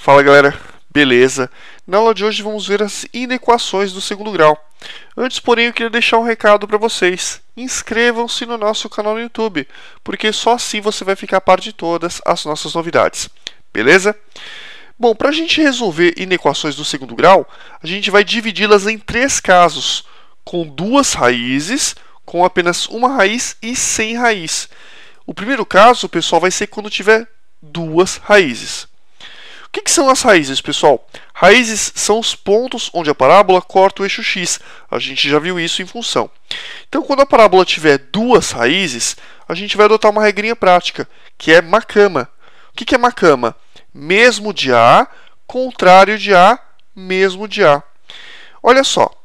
Fala galera, beleza? Na aula de hoje vamos ver as inequações do segundo grau. Antes, porém, eu queria deixar um recado para vocês. Inscrevam-se no nosso canal no YouTube, porque só assim você vai ficar a par de todas as nossas novidades. Beleza? Bom, para a gente resolver inequações do segundo grau, a gente vai dividi-las em 3 casos, com 2 raízes, com apenas uma raiz e sem raiz. O primeiro caso, pessoal, vai ser quando tiver 2 raízes. O que são as raízes, pessoal? Raízes são os pontos onde a parábola corta o eixo x. A gente já viu isso em função. Então, quando a parábola tiver 2 raízes, a gente vai adotar uma regrinha prática, que é macama. O que é macama? Mesmo de A, contrário de A, mesmo de A. Olha só,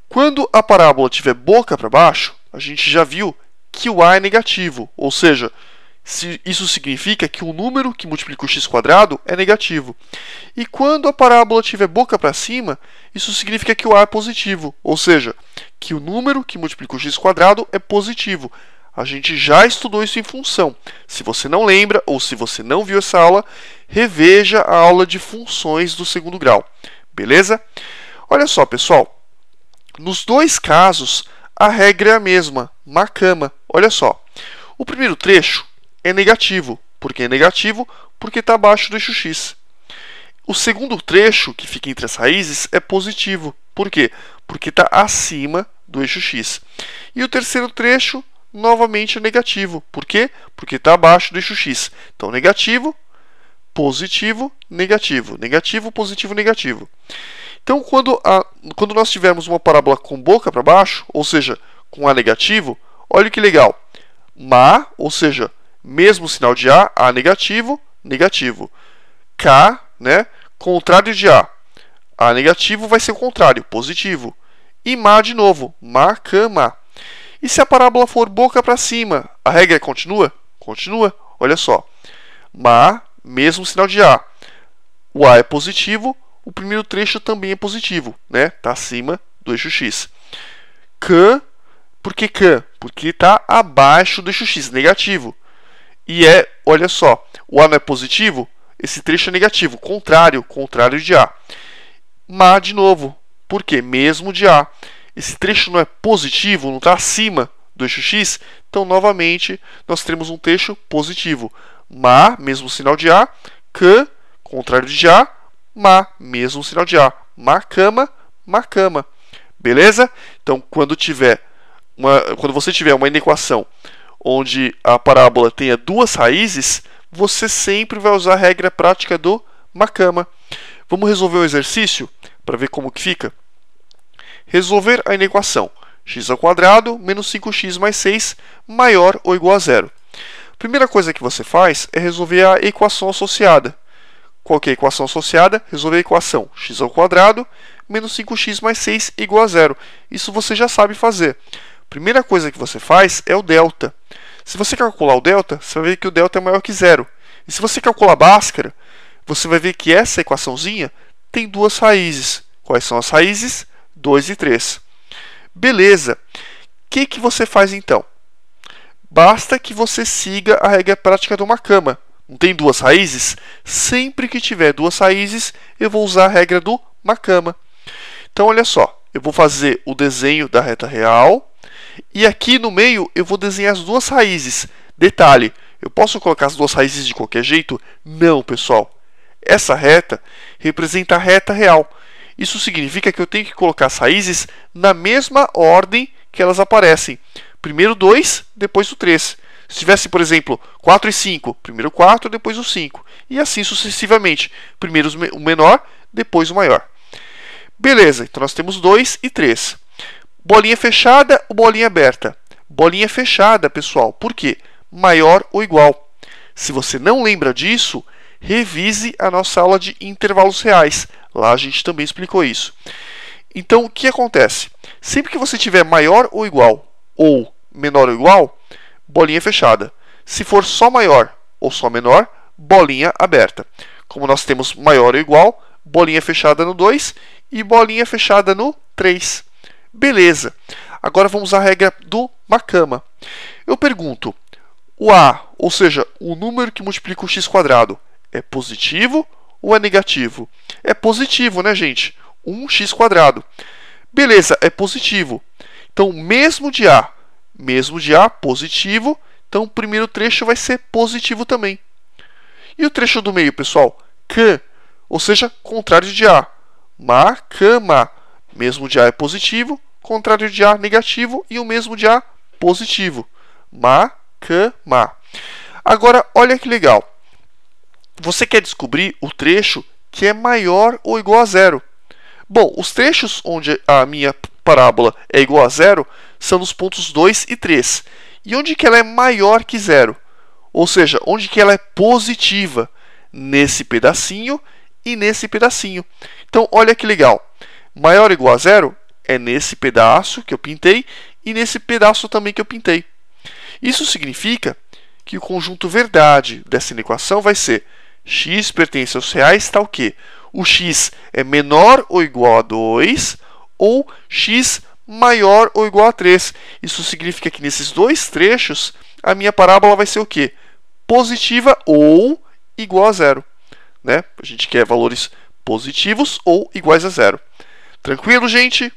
quando a parábola tiver boca para baixo, a gente já viu que o A é negativo, ou seja, isso significa que o número que multiplica o x² é negativo. E quando a parábola tiver boca para cima, isso significa que o A é positivo, ou seja, que o número que multiplica o x² é positivo. A gente já estudou isso em função. Se você não lembra ou se você não viu essa aula, reveja a aula de funções do segundo grau. Beleza? Olha só, pessoal. Nos 2 casos, a regra é a mesma, macama. Olha só. O primeiro trecho é negativo. Por que é negativo? Porque está abaixo do eixo x. O segundo trecho, que fica entre as raízes, é positivo. Por quê? Porque está acima do eixo x. E o terceiro trecho, novamente, é negativo. Por quê? Porque está abaixo do eixo x. Então, negativo, positivo, negativo. Negativo, positivo, negativo. Então, quando nós tivermos uma parábola com boca para baixo, ou seja, com A negativo, olha que legal. Ma, ou seja, mesmo sinal de A negativo, negativo. K, né? Contrário de A. A negativo vai ser o contrário, positivo. E Ma de novo, macama. E se a parábola for boca para cima, a regra continua? Continua. Olha só. Ma, mesmo sinal de A. O A é positivo, o primeiro trecho também é positivo, né? Está acima do eixo x. K, por que K? Porque está abaixo do eixo x, negativo. E olha só, o A não é positivo, esse trecho é negativo, contrário de A. Ma de novo, por quê? Mesmo de A. Esse trecho não é positivo, não está acima do eixo x, então novamente nós teremos um trecho positivo. Ma, mesmo sinal de A, K, contrário de A, Ma, mesmo sinal de A. Macama, macama. Beleza? Então, quando você tiver uma inequação onde a parábola tenha 2 raízes, você sempre vai usar a regra prática do macama. Vamos resolver o exercício para ver como que fica? Resolver a inequação x² menos 5x mais 6 maior ou igual a zero. A primeira coisa que você faz é resolver a equação associada. Qual que é a equação associada? Resolver a equação x² menos 5x mais 6 igual a zero. Isso você já sabe fazer. A primeira coisa que você faz é o delta. Se você calcular o delta, você vai ver que o delta é maior que zero. E se você calcular a Bhaskara, você vai ver que essa equaçãozinha tem 2 raízes. Quais são as raízes? 2 e 3. Beleza. O que você faz então? Basta que você siga a regra prática do macama. Não tem 2 raízes? Sempre que tiver 2 raízes, eu vou usar a regra do macama. Então, olha só. Eu vou fazer o desenho da reta real. E aqui no meio eu vou desenhar as 2 raízes. Detalhe, eu posso colocar as 2 raízes de qualquer jeito? Não, pessoal. Essa reta representa a reta real. Isso significa que eu tenho que colocar as raízes na mesma ordem que elas aparecem. Primeiro 2, depois o 3. Se tivesse, por exemplo, 4 e 5, primeiro o 4, depois o 5. E assim sucessivamente. Primeiro o menor, depois o maior. Beleza, então nós temos 2 e 3. Bolinha fechada ou bolinha aberta? Bolinha fechada, pessoal. Por quê? Maior ou igual. Se você não lembra disso, revise a nossa aula de intervalos reais. Lá a gente também explicou isso. Então, o que acontece? Sempre que você tiver maior ou igual ou menor ou igual, bolinha fechada. Se for só maior ou só menor, bolinha aberta. Como nós temos maior ou igual, bolinha fechada no 2 e bolinha fechada no 3. Beleza. Agora vamos à regra do macama. Eu pergunto, o A, ou seja, o número que multiplica o x², é positivo ou é negativo? É positivo, né, gente? 1x². Beleza, é positivo. Então, mesmo de A positivo, então o primeiro trecho vai ser positivo também. E o trecho do meio, pessoal? C, ou seja, contrário de A. Ma, cama. Mesmo de A é positivo, contrário de A negativo e o mesmo de A positivo. Ma, cama. Agora, olha que legal. Você quer descobrir o trecho que é maior ou igual a zero. Bom, os trechos onde a minha parábola é igual a zero são nos pontos 2 e 3. E onde que ela é maior que zero? Ou seja, onde que ela é positiva? Nesse pedacinho e nesse pedacinho. Então, olha que legal. Maior ou igual a zero é nesse pedaço que eu pintei e nesse pedaço também que eu pintei. Isso significa que o conjunto verdade dessa inequação vai ser x pertence aos reais tal que o x é menor ou igual a 2 ou x maior ou igual a 3. Isso significa que nesses dois trechos a minha parábola vai ser o quê? Positiva ou igual a zero. Né? A gente quer valores positivos ou iguais a zero. Tranquilo, gente?